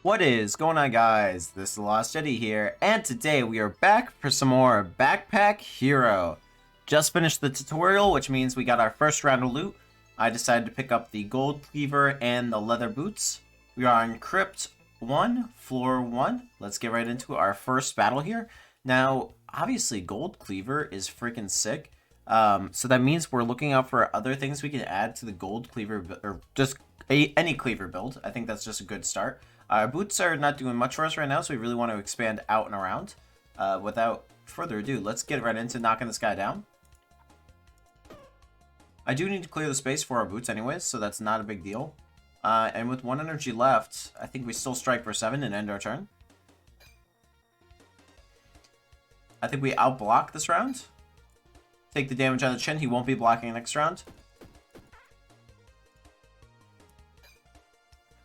What is going on, guys? This is TheLostYeti here, and today we are back for some more Backpack Hero. Just finished the tutorial, which means we got our first round of loot. I decided to pick up the gold cleaver and the leather boots. We are on Crypt 1, Floor 1. Let's get right into our first battle here. Now, obviously, gold cleaver is freaking sick. So that means we're looking out for other things we can add to the gold cleaver, or just any cleaver build. I think that's just a good start. Our boots are not doing much for us right now, so we really want to expand out and around. Without further ado, let's get right into knocking this guy down. I do need to clear the space for our boots anyways, so that's not a big deal. And with 1 energy left, I think we still strike for 7 and end our turn. I think we outblock this round. Take the damage on the chin. He won't be blocking next round.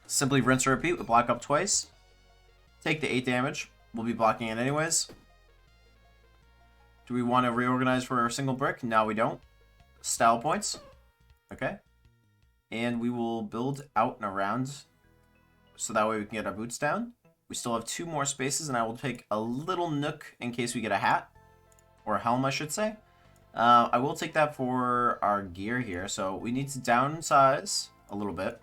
Simply rinse and repeat. We block up twice. Take the 8 damage. We'll be blocking it anyways. Do we want to reorganize for a single brick? No, we don't. Style points. Okay. And we will build out and around so that way we can get our boots down. We still have 2 more spaces, and I will take a little nook in case we get a hat. Or a helm, I should say. I will take that for our gear here. So we need to downsize a little bit.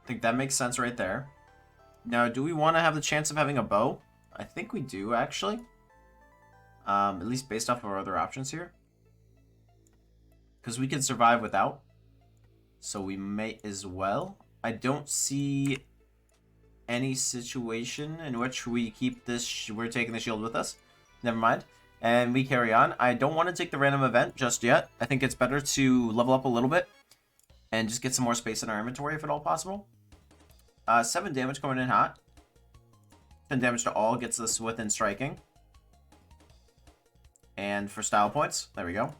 I think that makes sense right there. Now, do we want to have the chance of having a bow? I think we do, actually. At least based off of our other options here. Because we can survive without. So we may as well. I don't see any situation in which we keep this... We're taking the shield with us. Never mind. And we carry on. I don't want to take the random event just yet. I think it's better to level up a little bit. And just get some more space in our inventory if at all possible. 7 damage coming in hot. 10 damage to all gets us within striking. And for style points, there we go.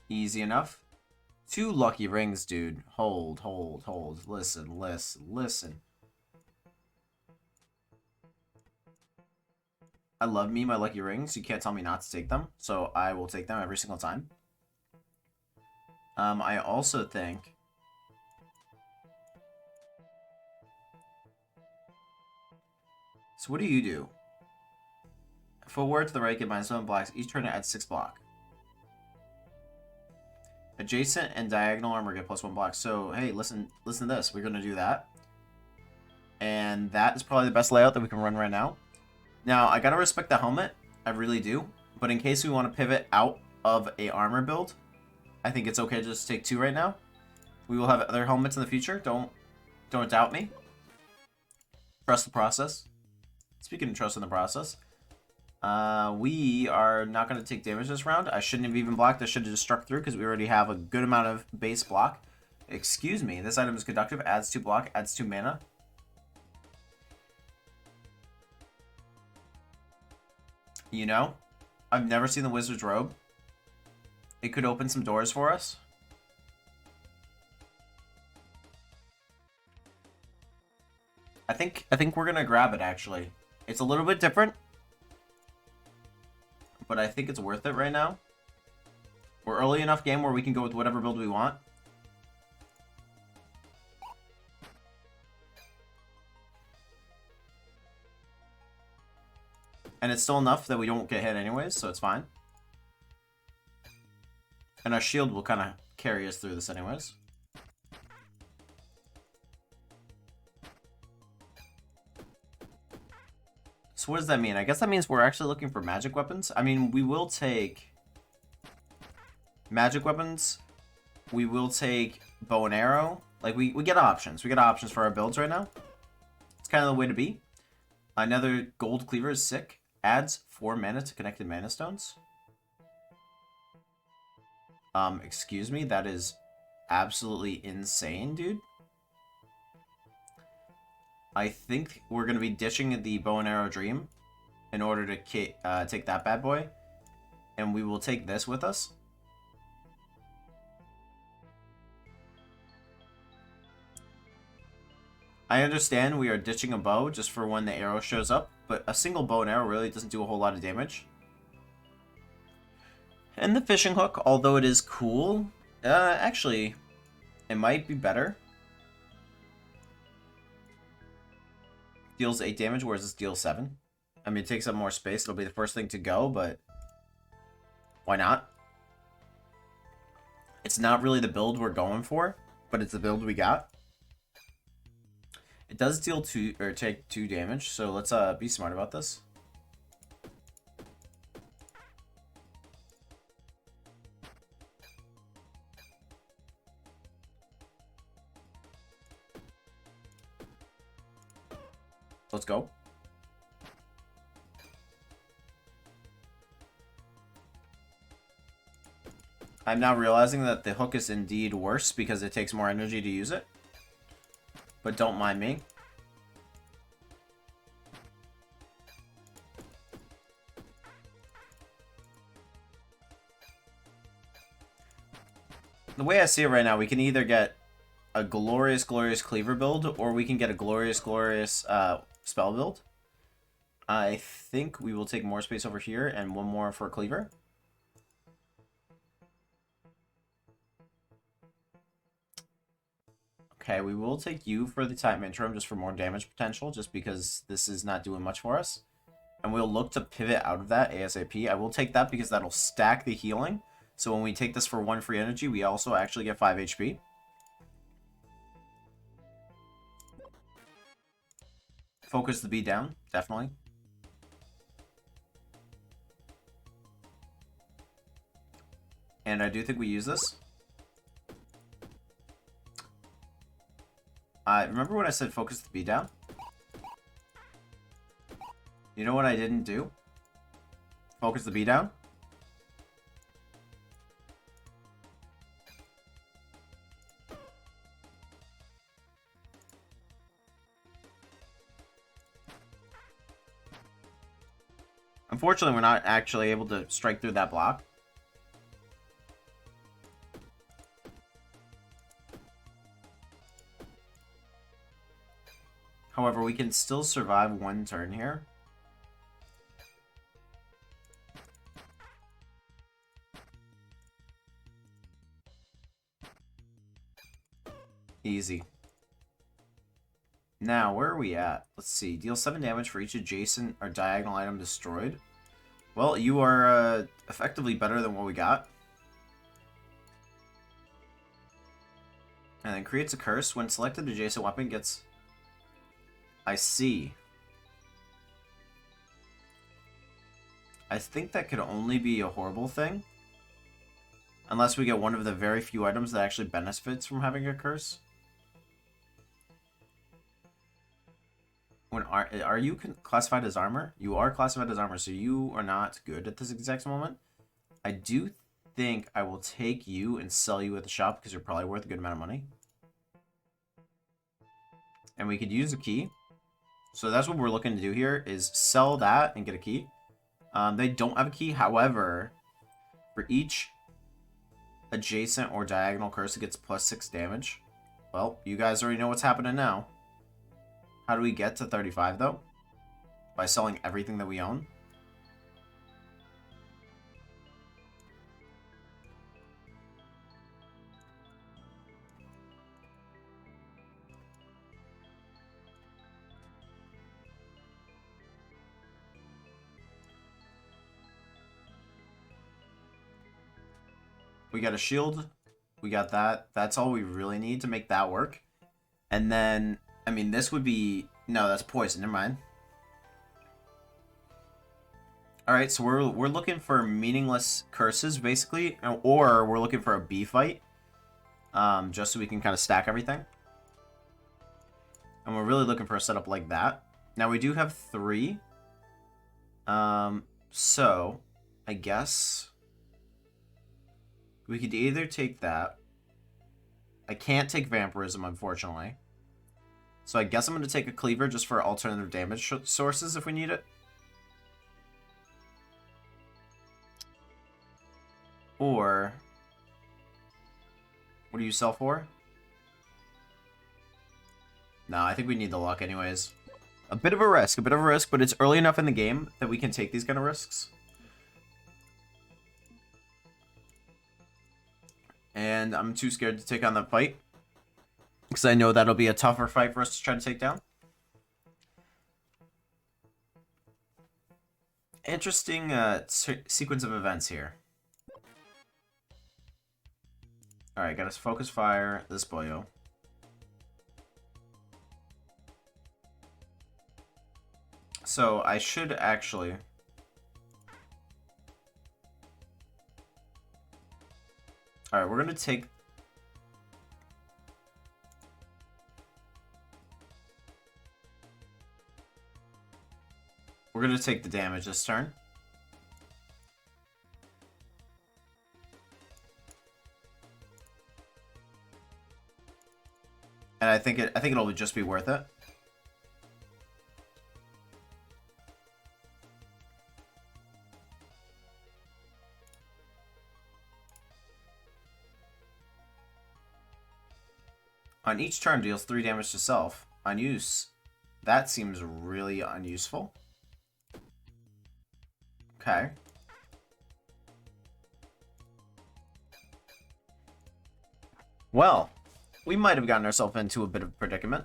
Easy enough. 2 lucky rings, dude. Hold. Listen. I love me my lucky rings. You can't tell me not to take them. So I will take them every single time. I also think... So what do you do? Forward to the right, get -7 blocks. Each turn it adds 6 block. Adjacent and diagonal armor get +1 block. So, hey, listen to this. We're going to do that. And that is probably the best layout that we can run right now. Now, I got to respect the helmet. I really do. But in case we want to pivot out of a armor build... I think it's okay to just take 2 right now. We will have other helmets in the future. Don't doubt me. Trust the process. Speaking of trust in the process, we are not going to take damage this round. I shouldn't have even blocked. I should have just struck through because we already have a good amount of base block. Excuse me. This item is conductive. Adds 2 block. Adds 2 mana. You know, I've never seen the Wizard's Robe. It could open some doors for us. I think we're gonna grab it actually. It's a little bit different, but I think it's worth it right now. We're early enough game where we can go with whatever build we want. And it's still enough that we don't get hit anyways, so it's fine. And our shield will kind of carry us through this anyways. So what does that mean? I guess that means we're actually looking for magic weapons. I mean, we will take magic weapons. We will take bow and arrow. Like, we get options. We get options for our builds right now. It's kind of the way to be. Another gold cleaver is sick. Adds 4 mana to connected mana stones. Excuse me, that is absolutely insane, dude. I think we're going to be ditching the bow and arrow dream in order to take that bad boy. And we will take this with us. I understand we are ditching a bow just for when the arrow shows up, but a single bow and arrow really doesn't do a whole lot of damage. And the fishing hook, although it is cool, actually, it might be better. Deals 8 damage, whereas this deals 7. I mean, it takes up more space. It'll be the first thing to go, but why not? It's not really the build we're going for, but it's the build we got. It does deal 2 or take 2 damage, so let's be smart about this. Let's go. I'm now realizing that the hook is indeed worse because it takes more energy to use it. But don't mind me. The way I see it right now, we can either get a glorious cleaver build, or we can get a glorious spell build. I think we will take more space over here and one more for cleaver. Okay, we will take you for the time interim just for more damage potential, just because this is not doing much for us. And we'll look to pivot out of that ASAP. I will take that because that'll stack the healing. So when we take this for 1 free energy, we also actually get 5 HP. Focus the beat down, definitely. And I do think we use this. Remember when I said focus the beat down? You know what I didn't do? Focus the beat down? Unfortunately, we're not actually able to strike through that block. However, we can still survive 1 turn here. Easy. Now, where are we at? Let's see. Deal 7 damage for each adjacent or diagonal item destroyed. Well, you are effectively better than what we got. And then creates a curse. When selected adjacent weapon gets... I see. I think that could only be a horrible thing. Unless we get one of the very few items that actually benefits from having a curse. When are you classified as armor? You are classified as armor, so you are not good at this exact moment. I do think I will take you and sell you at the shop because you're probably worth a good amount of money. And we could use a key. So that's what we're looking to do here, is sell that and get a key. They don't have a key, however, for each adjacent or diagonal curse, it gets +6 damage. Well, you guys already know what's happening now. How do we get to 35, though? By selling everything that we own. We got a shield. We got that. That's all we really need to make that work. And then, I mean, this would be... No, that's poison. Never mind. Alright, so we're looking for meaningless curses, basically. Or we're looking for a B fight. Just so we can kind of stack everything. And we're really looking for a setup like that. Now, we do have 3. So, I guess... we could either take that. I can't take vampirism, unfortunately. So I guess I'm going to take a cleaver just for alternative damage sources if we need it. Or... what do you sell for? No, I think we need the luck anyways. A bit of a risk, but it's early enough in the game that we can take these kind of risks. And I'm too scared to take on that fight, because I know that'll be a tougher fight for us to try to take down. Interesting sequence of events here. Alright, gotta focus fire this boyo. So I should actually... Alright, we're gonna take... We're gonna take the damage this turn. And I think it'll just be worth it. On each turn, deals 3 damage to self. On use, that seems really unuseful. Okay. Well, we might have gotten ourselves into a bit of a predicament.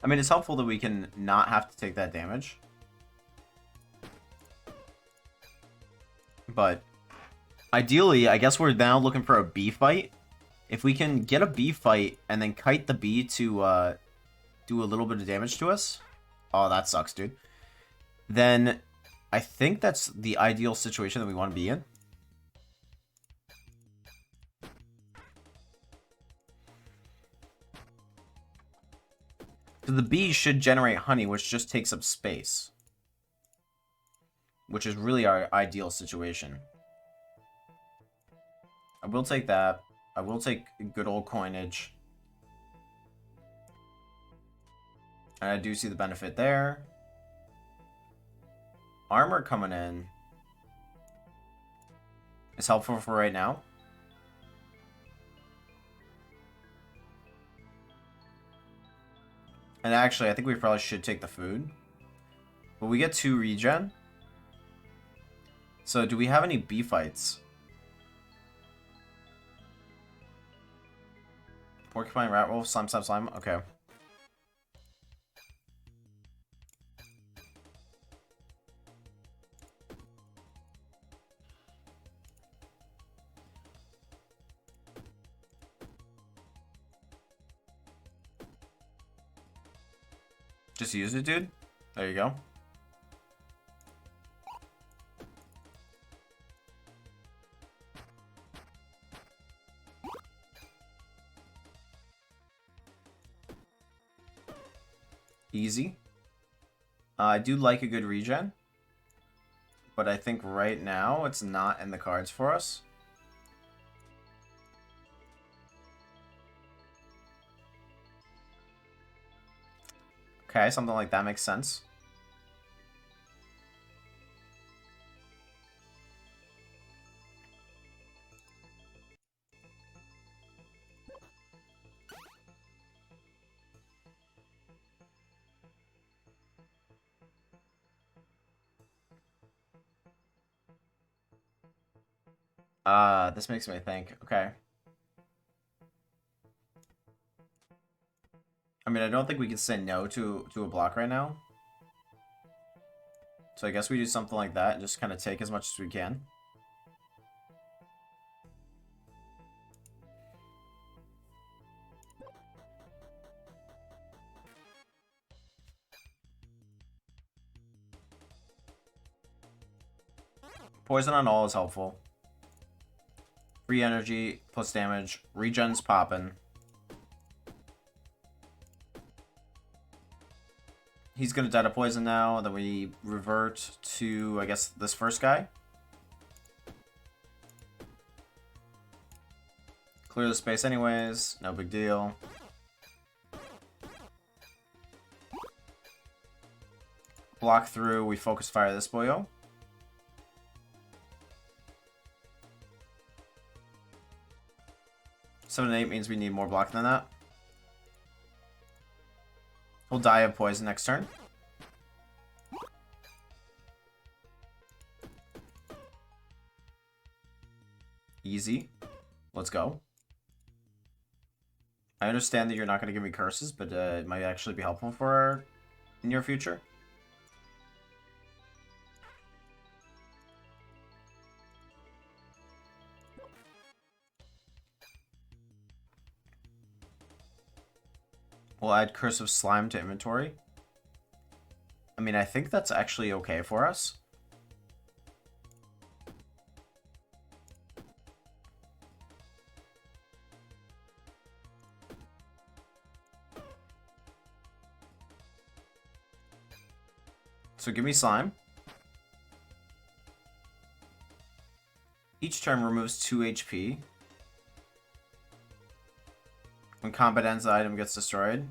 I mean, it's helpful that we can not have to take that damage. But ideally, I guess we're now looking for a bee fight. If we can get a bee fight and then kite the bee to do a little bit of damage to us. Oh, that sucks, dude. Then I think that's the ideal situation that we want to be in. So the bee should generate honey, which just takes up space. Which is really our ideal situation. I will take that. I will take good old coinage. And I do see the benefit there. Armor coming in is helpful for right now. And actually, I think we probably should take the food. But we get 2 regen. So do we have any bee fights? Porcupine, rat wolf, slime, slime, slime. Okay. Just use it, dude. There you go. Easy. I do like a good regen. But I think right now it's not in the cards for us. Okay, something like that makes sense. This makes me think. Okay. I mean, I don't think we can say no to a block right now. So I guess we do something like that and just kind of take as much as we can. Poison on all is helpful. Free energy, plus damage. Regen's poppin'. He's gonna die to poison now. Then we revert to, I guess, this first guy. Clear the space anyways. No big deal. Block through. We focus fire this boyo. Seven and 8 means we need more block than that. He'll die of poison next turn. Easy. Let's go. I understand that you're not going to give me curses, but it might actually be helpful for our near future. We'll add Curse of Slime to inventory. I mean, I think that's actually okay for us. So give me Slime. Each turn removes 2 HP. When combat ends, the item gets destroyed.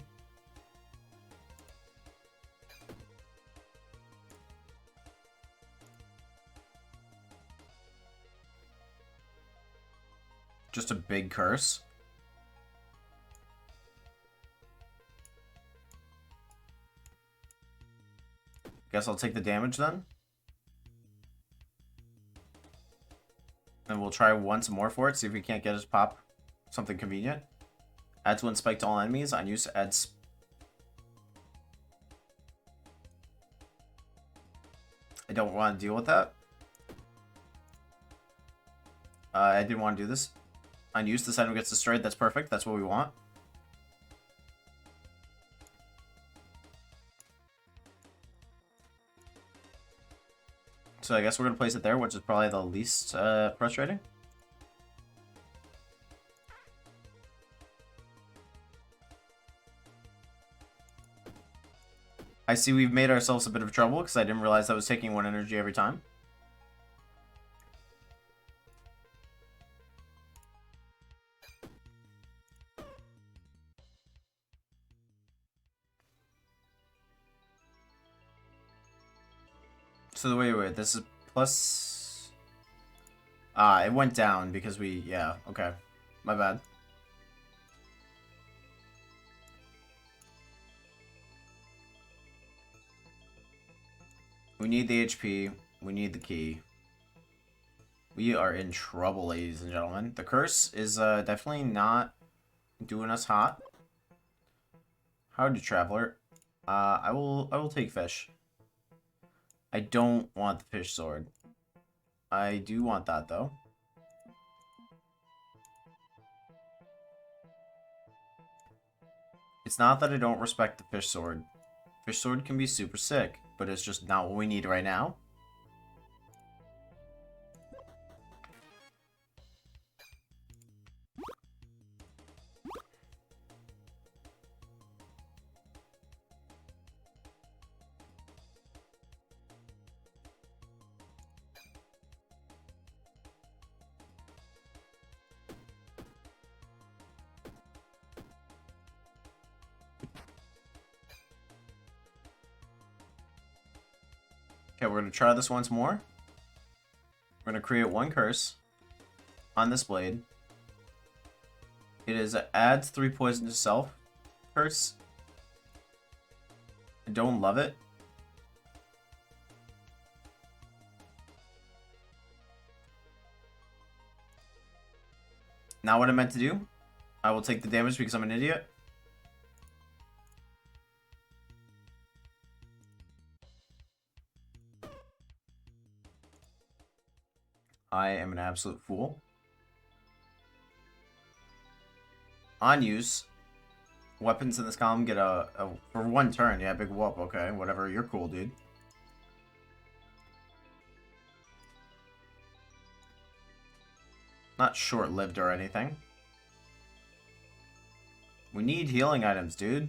Just a big curse. Guess I'll take the damage then. And we'll try once more for it, see if we can't get us pop something convenient. Adds 1 spike to all enemies. On use adds... I don't want to deal with that. I didn't want to do this. On use, this item gets destroyed. That's perfect. That's what we want. So I guess we're going to place it there, which is probably the least frustrating. I see we've made ourselves a bit of trouble because I didn't realize that was taking 1 energy every time. So wait, this is plus... it went down because we... Yeah, okay. My bad. We need the HP. We need the key. We are in trouble, ladies and gentlemen. The curse is definitely not doing us hot. Howdy, traveler. I will take fish. I don't want the fish sword. I do want that though. It's not that I don't respect the fish sword. Fish sword can be super sick, but it's just not what we need right now. Okay, we're going to try this once more. We're going to create 1 curse on this blade. It is adds 3 poison to self curse. I don't love it. Not what I meant to do. I will take the damage because I'm an idiot. I am an absolute fool. On use, weapons in this column get a for 1 turn. Yeah, big whoop. Okay, whatever. You're cool, dude. Not short-lived or anything. We need healing items, dude.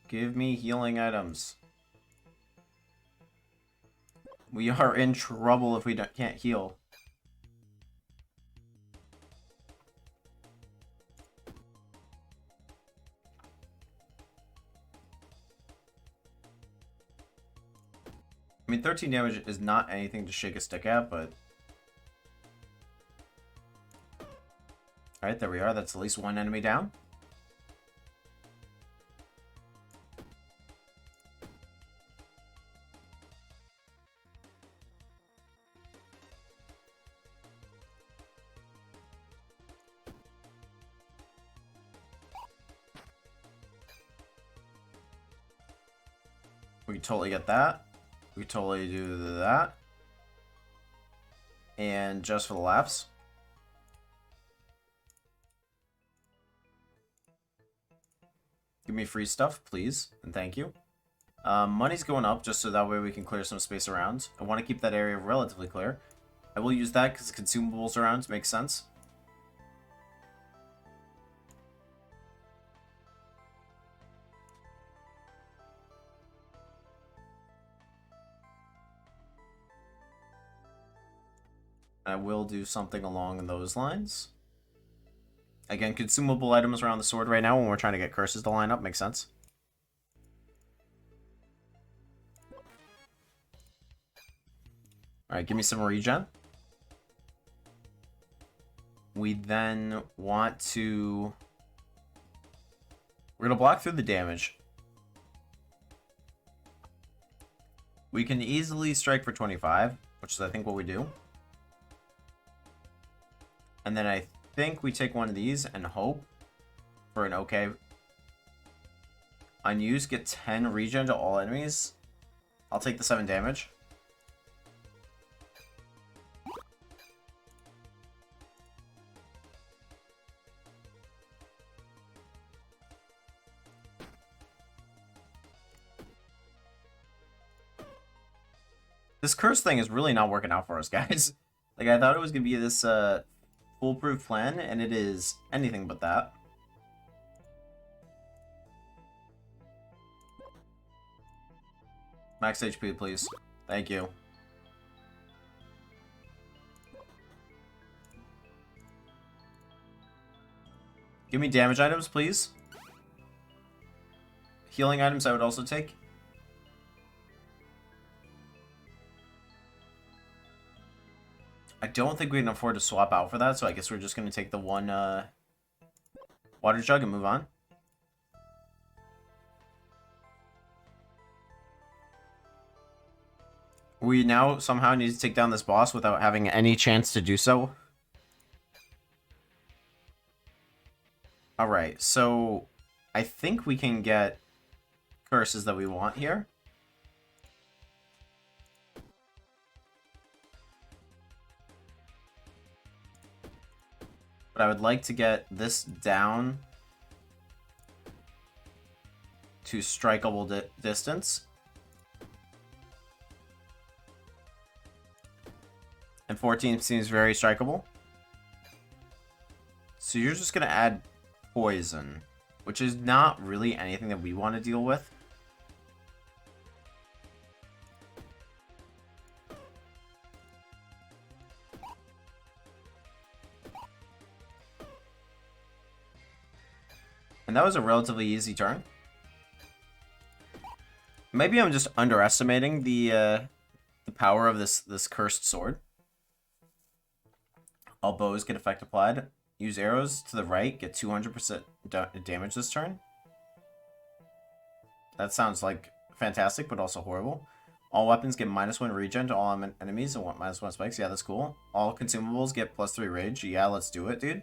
Give me healing items. We are in trouble if we can't heal. I mean, 13 damage is not anything to shake a stick at, but... Alright, there we are. That's at least one enemy down. We totally get that. We totally do that. And just for the laughs. Give me free stuff, please. And thank you. Money's going up just so that way we can clear some space around. I want to keep that area relatively clear. I will use that because consumables around makes sense. I will do something along those lines. Again, consumable items around the sword right now when we're trying to get curses to line up makes sense. Alright, give me some regen. We then want to... We're going to block through the damage. We can easily strike for 25, which is I think what we do. And then I think we take one of these and hope for an okay. Unused, get 10 regen to all enemies. I'll take the 7 damage. This curse thing is really not working out for us, guys. Like, I thought it was going to be this foolproof plan, and it is anything but that. Max HP, please. Thank you. Give me damage items, please. Healing items I would also take. I don't think we can afford to swap out for that, so I guess we're just going to take the one water jug and move on. We now somehow need to take down this boss without having any chance to do so. Alright, so I think we can get curses that we want here. But I would like to get this down to strikeable distance. And 14 seems very strikeable. So you're just going to add poison, which is not really anything that we want to deal with. And that was a relatively easy turn. Maybe I'm just underestimating the power of this cursed sword. All bows get effect applied. Use arrows to the right, get 200% damage this turn. That sounds like fantastic, but also horrible. All weapons get -1 regen to all enemies and want -1 spikes. Yeah, that's cool. All consumables get +3 rage. Yeah, let's do it, dude.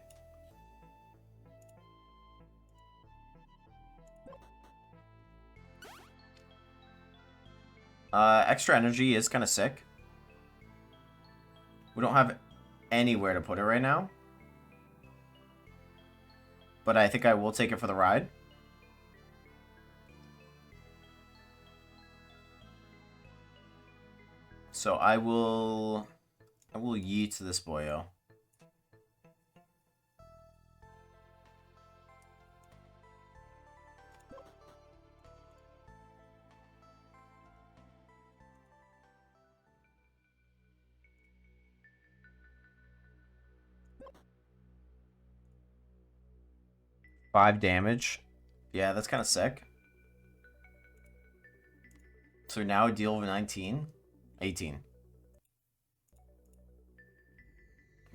Extra energy is kind of sick. We don't have anywhere to put it right now. But I think I will take it for the ride. So I will yeet this boyo. Five damage. Yeah, that's kind of sick. So now a deal of 19. 18.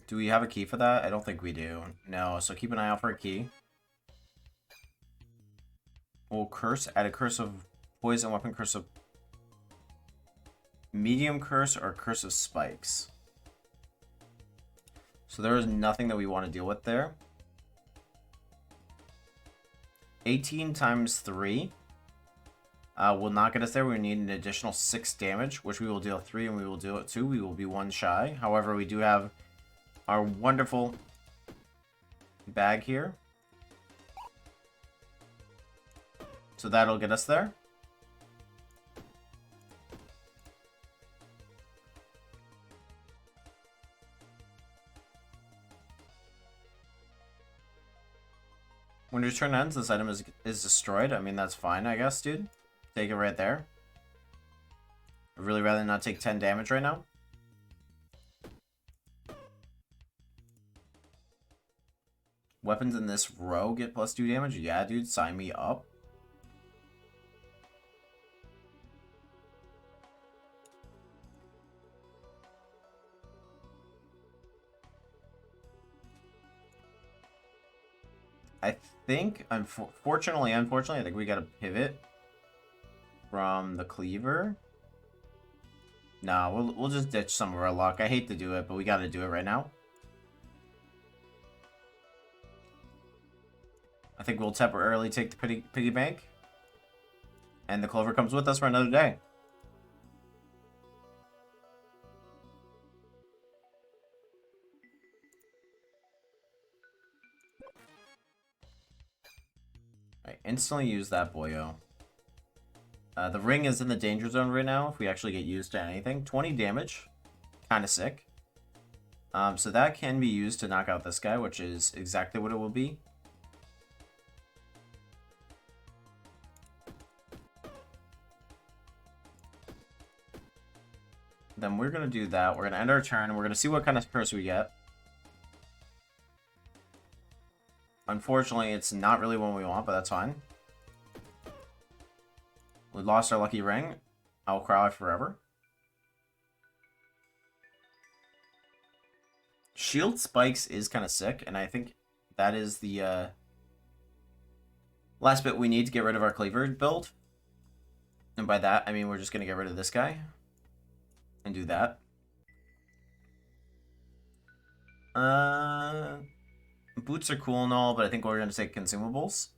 Do we have a key for that? I don't think we do. No, so keep an eye out for a key. We'll add a curse of poison, weapon curse of medium curse, or curse of spikes. So there is nothing that we want to deal with there. 18 times 3 will not get us there. We need an additional 6 damage, which we will deal 3 and we will deal 2. We will be 1 shy. However, we do have our wonderful bag here. So that'll get us there. When your turn ends, this item is destroyed. I mean, that's fine, I guess, dude. Take it right there. I'd really rather not take 10 damage right now. Weapons in this row get +2 damage? Yeah, dude, sign me up. I think, unfortunately, I think we gotta pivot from the cleaver. Nah, we'll just ditch some of our luck. I hate to do it, but we gotta do it right now. I think we'll temporarily take the piggy bank. And the clover comes with us for another day. I instantly use that boyo. The ring is in the danger zone right now if we actually get used to anything. 20 damage. Kind of sick. So that can be used to knock out this guy, which is exactly what it will be. Then we're going to do that. We're going to end our turn. And we're going to see what kind of curse we get. Unfortunately, it's not really what we want, but that's fine. We lost our lucky ring. I'll cry forever. Shield spikes is kind of sick, and I think that is the last bit we need to get rid of our cleaver build. And by that, I mean we're just going to get rid of this guy. And do that. Boots are cool and all, but I think we're going to take consumables.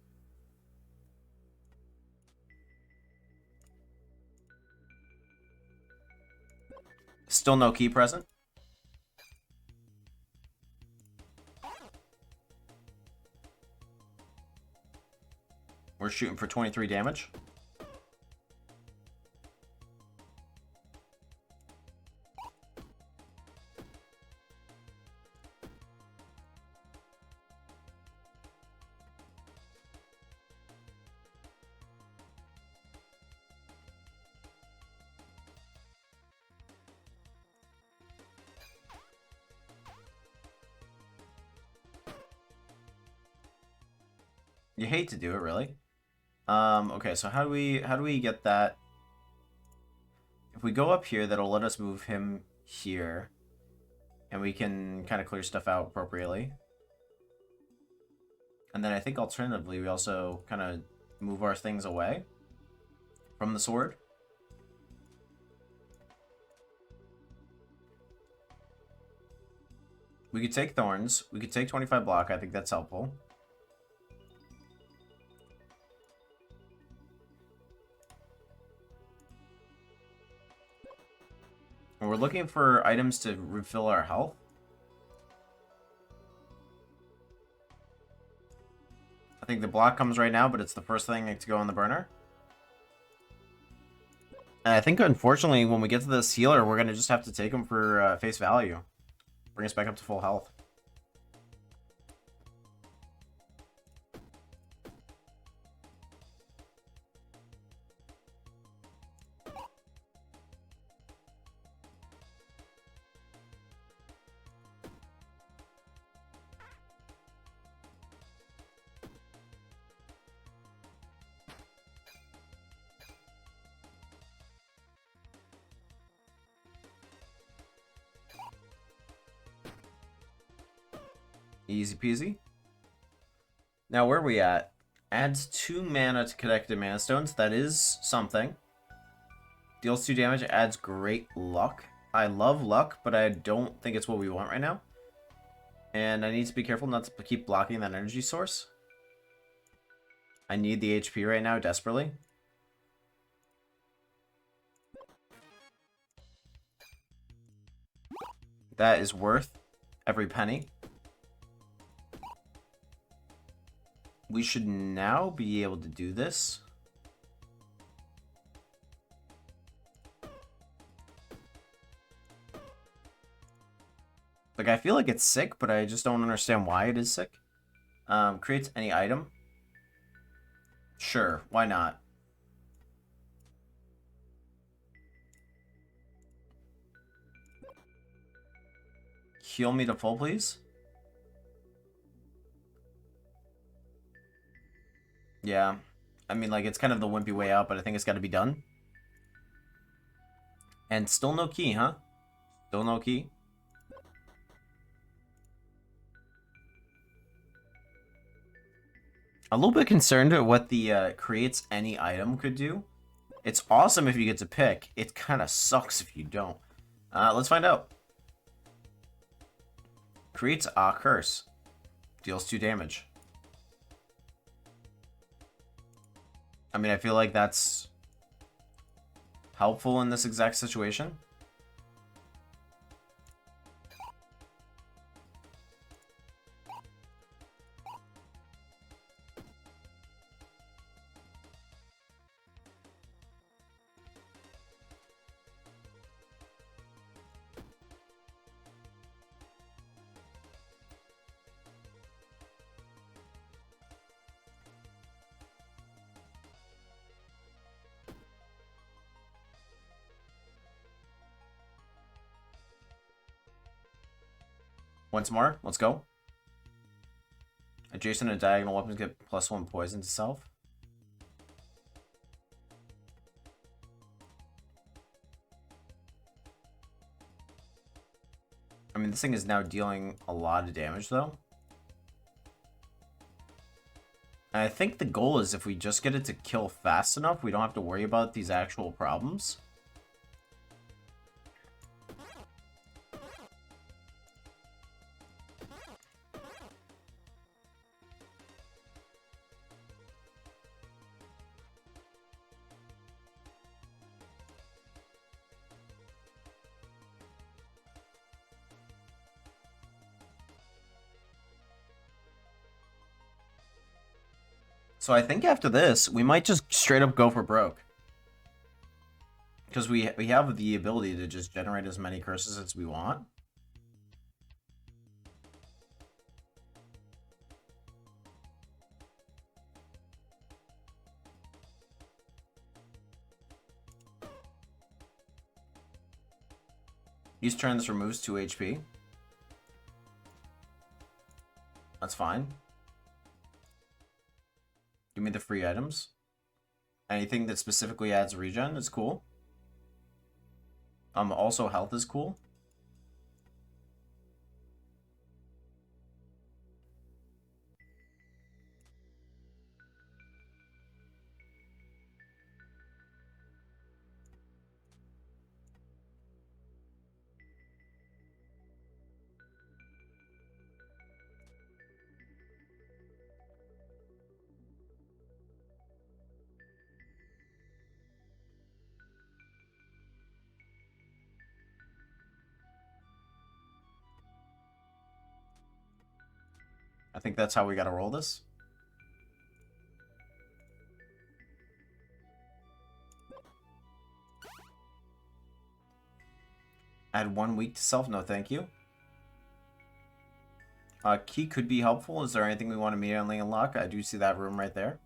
Still no key present. We're shooting for 23 damage. You hate to do it, really. Okay, so how do we get that? If we go up here, that'll let us move him here. And we can kind of clear stuff out appropriately. And then I think alternatively, we also kind of move our things away from the sword. We could take thorns. We could take 25 block. I think that's helpful. And we're looking for items to refill our health. I think the block comes right now, but it's the first thing to go on the burner. And I think, unfortunately, when we get to this healer, we're going to just have to take him for face value. Bring us back up to full health. Easy peasy. Now, where are we at? Adds 2 mana to connected mana stones. That is something. Deals 2 damage. Adds great luck. I love luck, but I don't think it's what we want right now. And I need to be careful not to keep blocking that energy source. I need the HP right now, desperately. That is worth every penny. We should now be able to do this. Like, I feel like it's sick, but I just don't understand why it is sick. Creates any item. Sure, why not? Heal me to full, please. Yeah. I mean, like, it's kind of the wimpy way out, but I think it's got to be done. And still no key, huh? Still no key. A little bit concerned at what the creates any item could do. It's awesome if you get to pick. It kind of sucks if you don't. Let's find out. Creates a curse. Deals 2 damage. I mean, I feel like that's helpful in this exact situation. Once more, let's go. Adjacent and diagonal weapons get +1 poison to self. I mean, this thing is now dealing a lot of damage, though. And I think the goal is if we just get it to kill fast enough, we don't have to worry about these actual problems. So I think after this, we might just straight up go for broke. Because we have the ability to just generate as many curses as we want. Each turn this removes 2 HP. That's fine. Give me the free items. Anything that specifically adds regen is cool. Also health is cool. I think that's how we gotta roll this. Add 1 week to self. No, thank you. Key could be helpful. Is there anything we want to immediately unlock? I do see that room right there.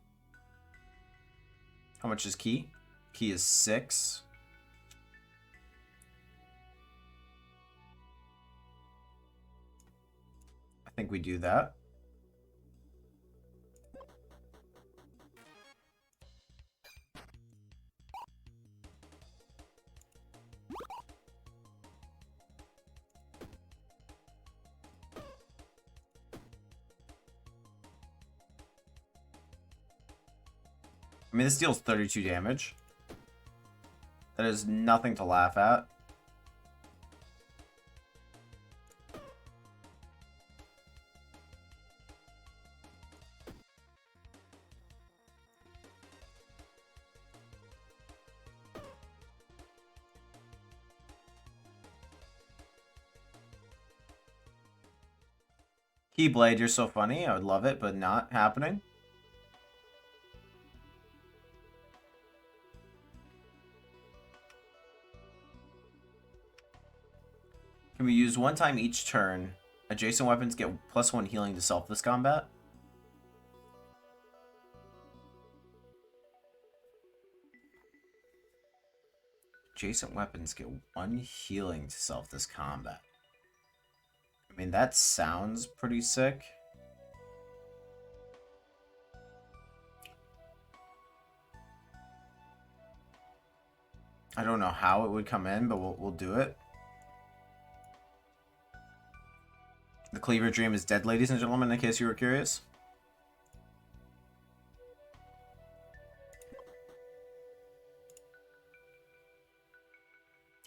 How much is key? Key is 6. I think we do that. I mean, this deals 32 damage. That is nothing to laugh at. Keyblade, you're so funny. I would love it, but not happening. Can we use one time each turn? Adjacent weapons get +1 healing to self this combat. Adjacent weapons get 1 healing to self this combat. I mean, that sounds pretty sick. I don't know how it would come in, but we'll do it. The Cleaver Dream is dead, ladies and gentlemen, in case you were curious.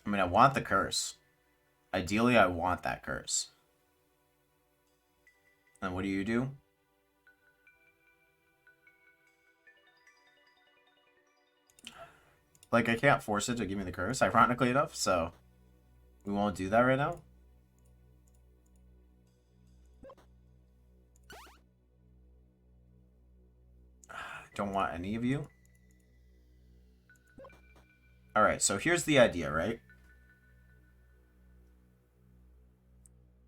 I mean, I want the curse. Ideally, I want that curse. And what do you do? Like, I can't force it to give me the curse, ironically enough, so we won't do that right now. Don't want any of you. Alright, so here's the idea, right?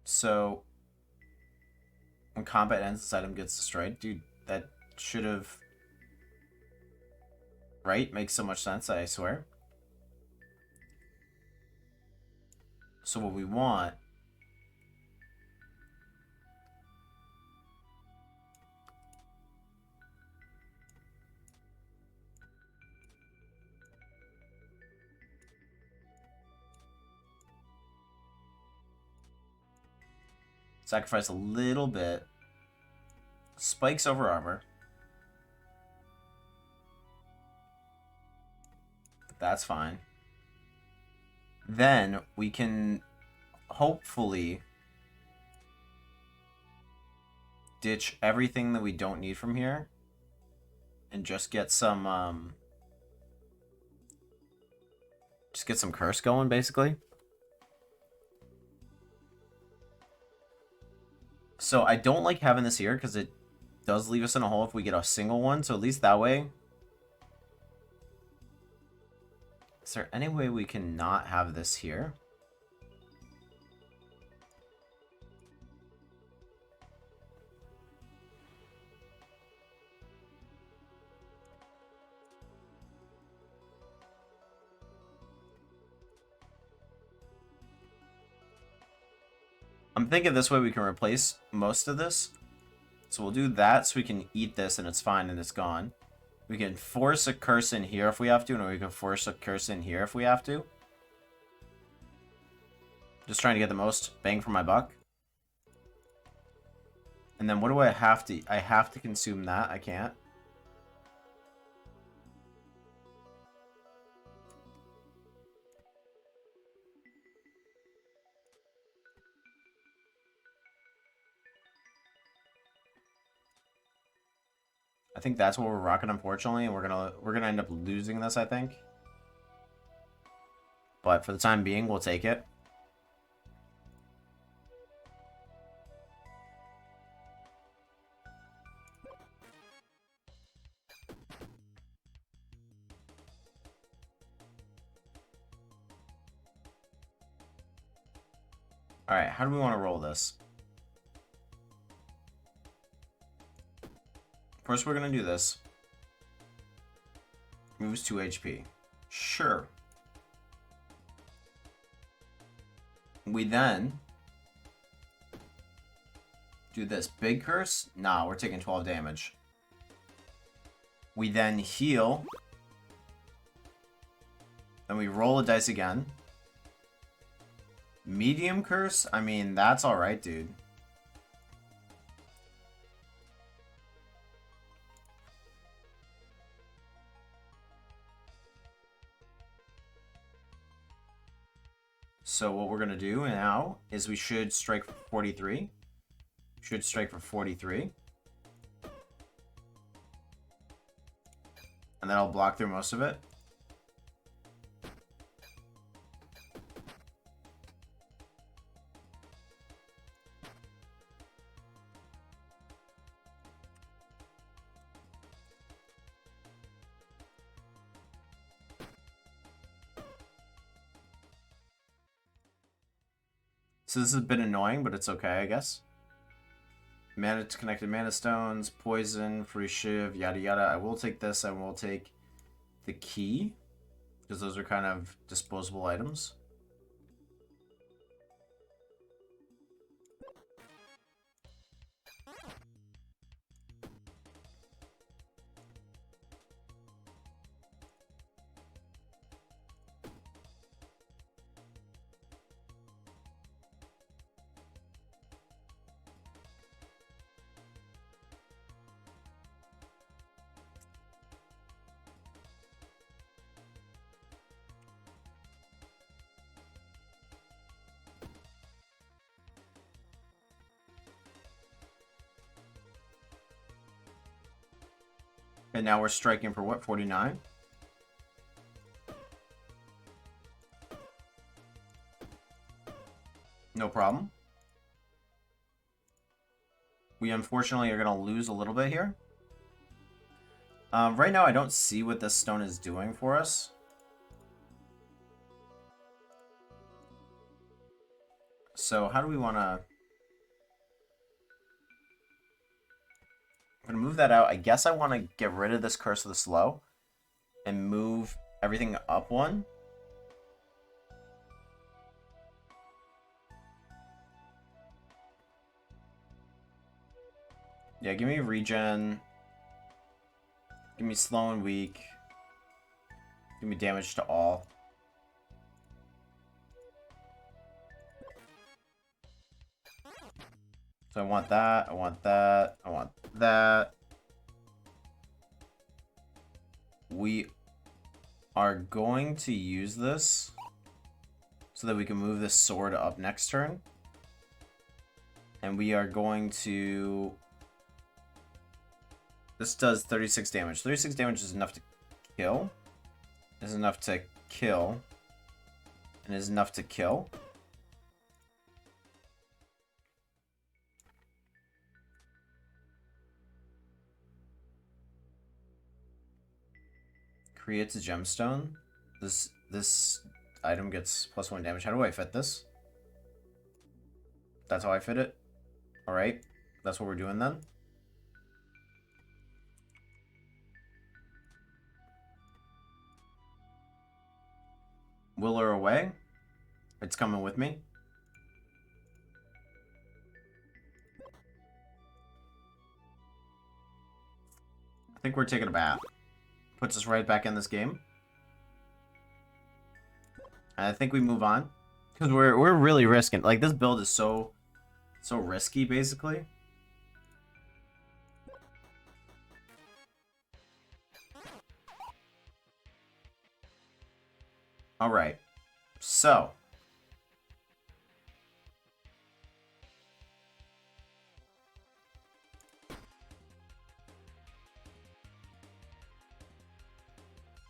So, when combat ends, this item gets destroyed. Dude, that should have... Right? Makes so much sense, I swear. So what we want... Sacrifice a little bit. Spikes over armor. That's fine. Then we can hopefully ditch everything that we don't need from here and just get some curse going, basically. So I don't like having this here because it does leave us in a hole if we get a single one. So at least that way. Is there any way we can not have this here? I'm thinking this way we can replace most of this. So we'll do that so we can eat this and it's fine and it's gone. We can force a curse in here if we have to, and we can force a curse in here if we have to. Just trying to get the most bang for my buck. And then what do I have to... I have to consume that. I can't. I think that's what we're rocking, unfortunately, and we're gonna end up losing this, I think. But for the time being, we'll take it. Alright, how do we want to roll this? First, we're going to do this. Moves 2 HP. Sure. We then do this. Big curse? Nah, we're taking 12 damage. We then heal. Then we roll a dice again. Medium curse? I mean, that's alright, dude. So what we're gonna do now is we should strike for 43. Should strike for 43. And then I'll block through most of it. So this has been annoying, but it's okay, I guess. Mana to connected mana stones, poison, free shiv, yada yada. I will take this. I will take the key, because those are kind of disposable items. And now we're striking for what, 49? No problem. We unfortunately are going to lose a little bit here. Right now I don't see what this stone is doing for us. So how do we want to... I'm going to move that out. I guess I want to get rid of this Curse of the Slow and move everything up one. Yeah, give me regen. Give me slow and weak. Give me damage to all. So I want that, I want that, I want that. We are going to use this so that we can move this sword up next turn. And we are going to... This does 36 damage. 36 damage is enough to kill. Is enough to kill. And is enough to kill. Creates a gemstone. This item gets +1 damage. How do I fit this? That's how I fit it? Alright. That's what we're doing then. Will her away. It's coming with me. I think we're taking a bath. Puts us right back in this game. And I think we move on. Because we're really risking. Like, this build is so risky, basically. Alright. So.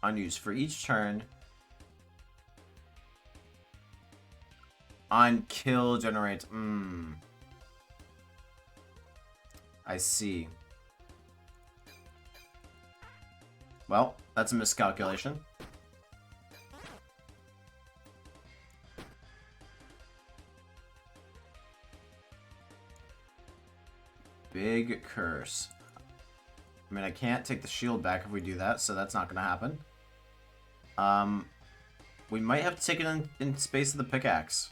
Unused for each turn. On kill generates. I see. Well, that's a miscalculation. Big curse. I mean, I can't take the shield back if we do that, so that's not going to happen. We might have to take it in space of the pickaxe.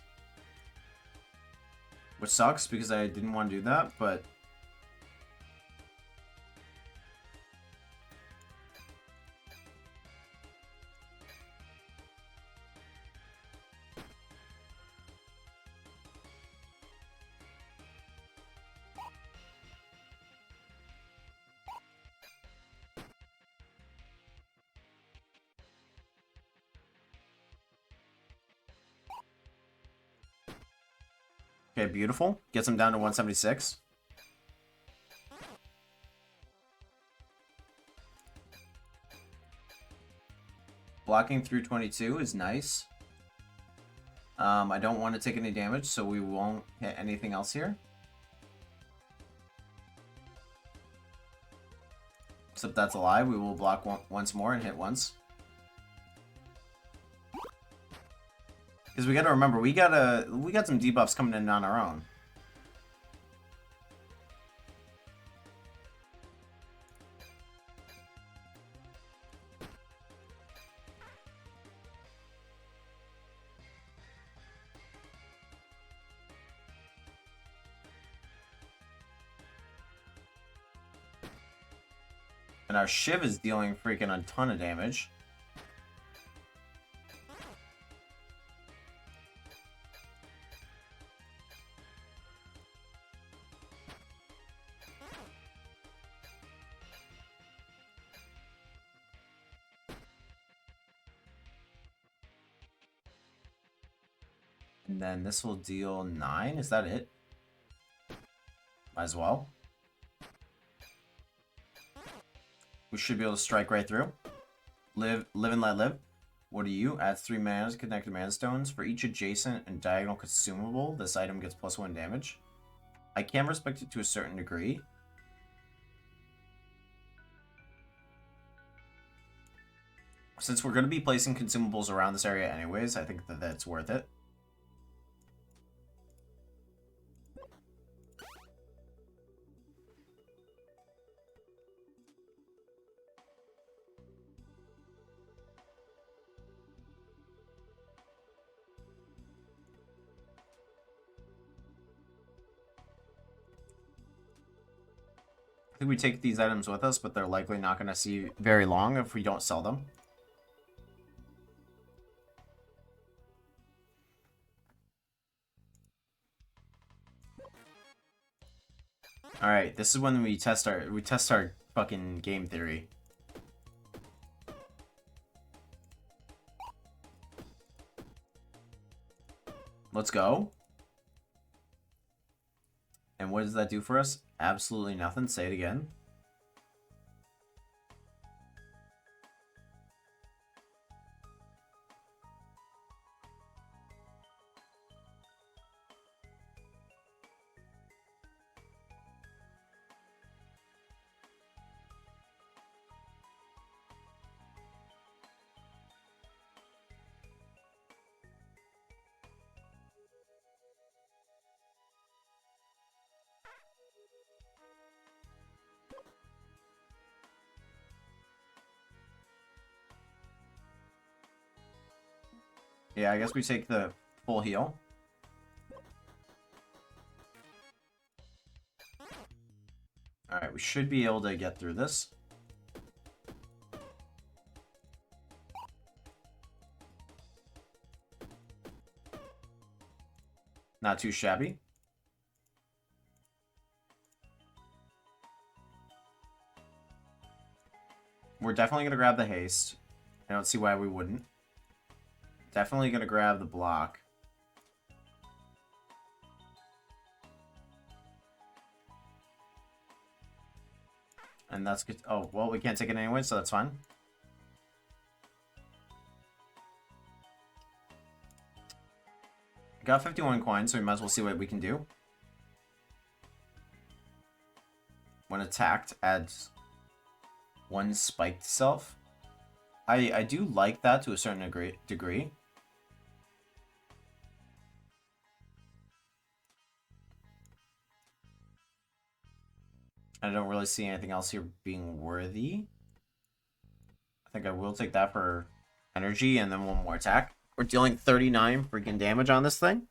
Which sucks, because I didn't want to do that, but... Okay, beautiful. Gets him down to 176. Blocking through 22 is nice. I don't want to take any damage, so we won't hit anything else here. Except that's a lie. We will block once more and hit once. Because we gotta remember, we got some debuffs coming in on our own. And our Shiv is dealing freaking a ton of damage. And then this will deal 9. Is that it? Might as well. We should be able to strike right through. Live and let live. What are you? Adds 3 mana to connected mana stones. For each adjacent and diagonal consumable, this item gets +1 damage. I can respect it to a certain degree. Since we're going to be placing consumables around this area anyways, I think that that's worth it. I think we take these items with us, but they're likely not going to see very long if we don't sell them. All right, this is when we test our fucking game theory. Let's go. And what does that do for us? Absolutely nothing. Say it again. Yeah, I guess we take the full heal. Alright, we should be able to get through this. Not too shabby. We're definitely going to grab the haste. I don't see why we wouldn't. Definitely going to grab the block. And that's good. Oh, well, we can't take it anyway, so that's fine. Got 51 coins, so we might as well see what we can do. When attacked, adds 1 spiked self. I do like that to a certain degree. I don't really see anything else here being worthy. I think I will take that for energy and then 1 more attack. We're dealing 39 freaking damage on this thing.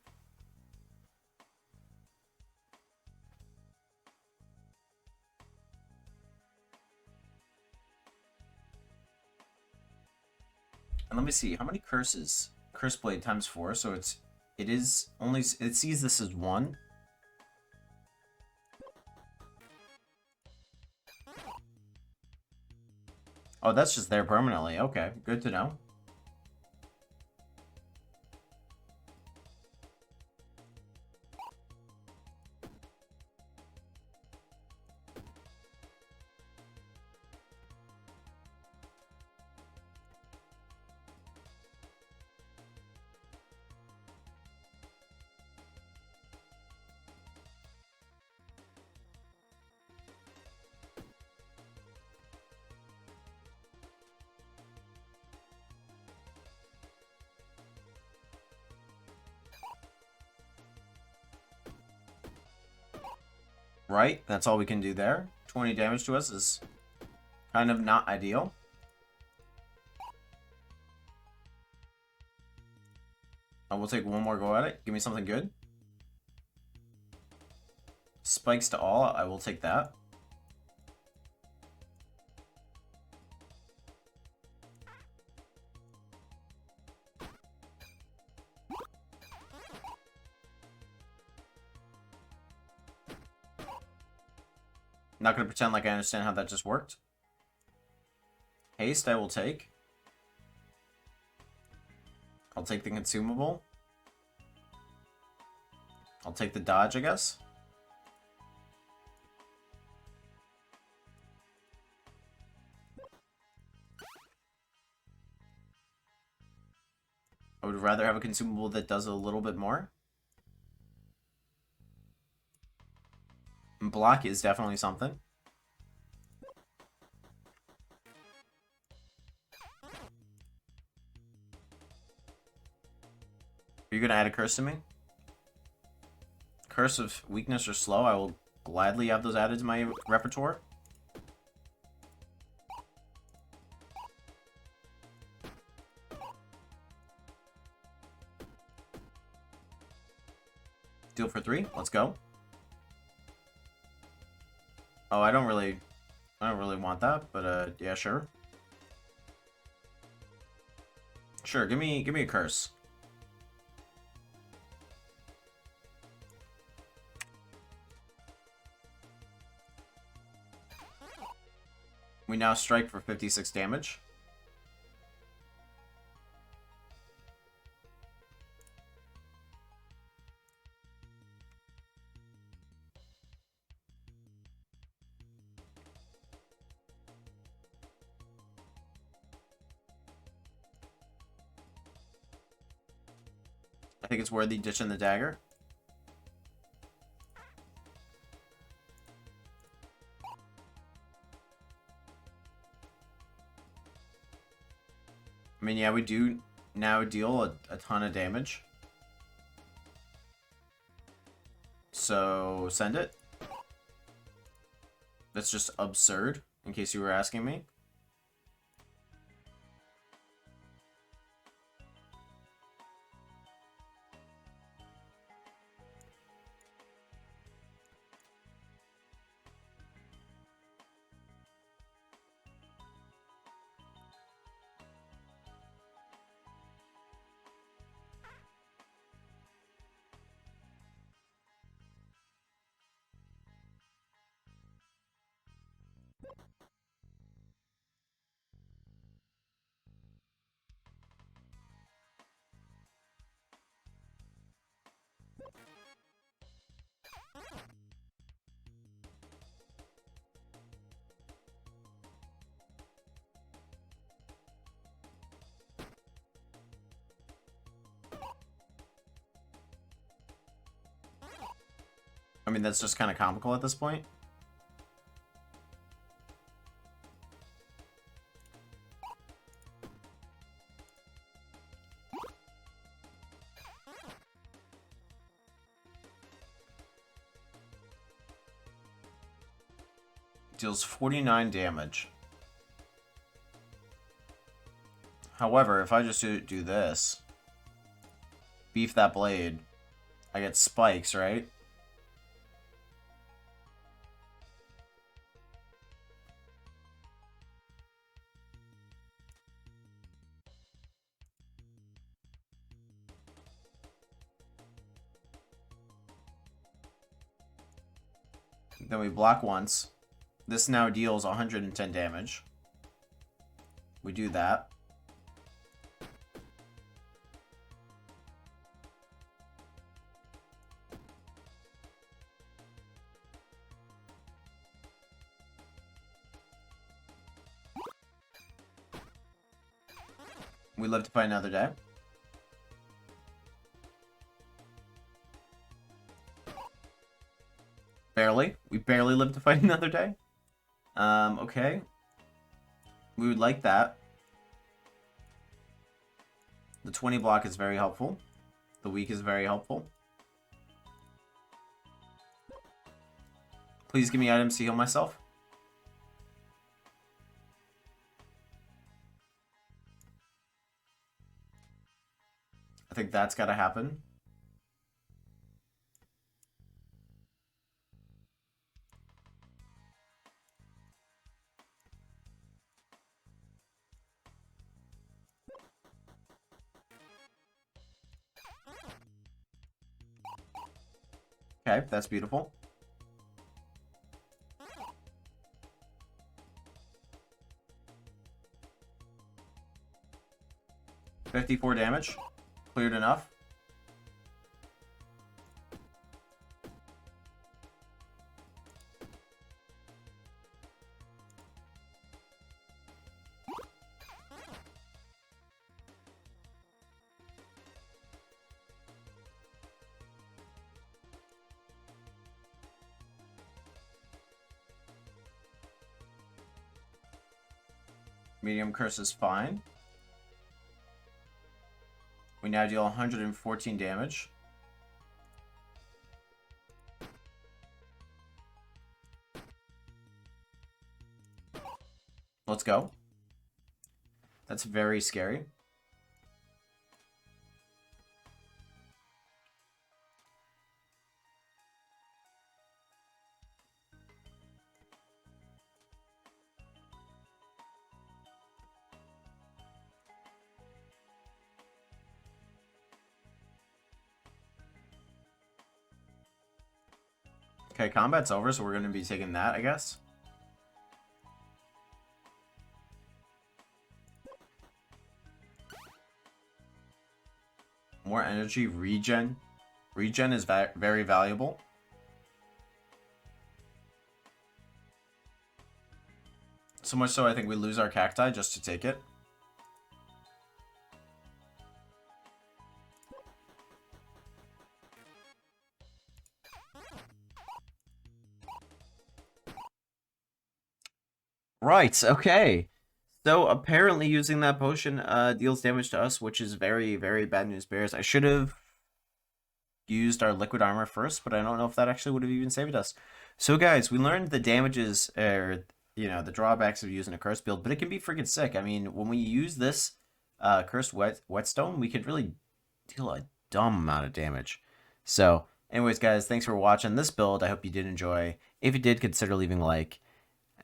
And let me see, how many curses? Curse blade times 4, so it sees this as 1. Oh, that's just there permanently. Okay, good to know. Right, that's all we can do there. 20 damage to us is kind of not ideal. I will take one more go at it. Give me something good. Spikes to all, I will take that. Not going to pretend like I understand how that just worked. Haste, I will take. I'll take the consumable. I'll take the dodge, I guess. I would rather have a consumable that does a little bit more. And block is definitely something. Are you going to add a curse to me? Curse of weakness or slow, I will gladly have those added to my repertoire. Deal for 3. Let's go. Oh, I don't really want that, but yeah, sure. Sure, give me a curse. We now strike for 56 damage. I think it's worthy ditching the dagger. I mean, yeah, we do now deal a ton of damage. So, send it. That's just absurd, in case you were asking me. I mean, that's just kind of comical at this point. Deals 49 damage. However, if I just do this, beef that blade, I get spikes, right? Then we block once. This now deals 110 damage. We do that. We live to fight another day. Barely. We barely live to fight another day. Okay. We would like that. The 20 block is very helpful. The weak is very helpful. Please give me items to heal myself. I think that's got to happen. Okay, that's beautiful. $54 damage. Cleared enough. Medium curse is fine. We now deal 114 damage. Let's go. That's very scary. Okay, combat's over, so we're going to be taking that, I guess. More energy, regen. Regen is very valuable. So much so I think we lose our cacti just to take it. Right, okay. So apparently using that potion deals damage to us, which is very, very bad news bears. I should have used our liquid armor first, but I don't know if that actually would have even saved us. So guys, we learned the damages, or the drawbacks of using a curse build, but it can be freaking sick. I mean, when we use this cursed whetstone, we could really deal a dumb amount of damage. So anyways, guys, thanks for watching this build. I hope you did enjoy. If you did, consider leaving a like.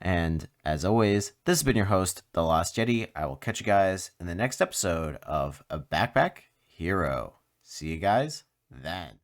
And as always, this has been your host, TheLostYeti. I will catch you guys in the next episode of A Backpack Hero. See you guys then.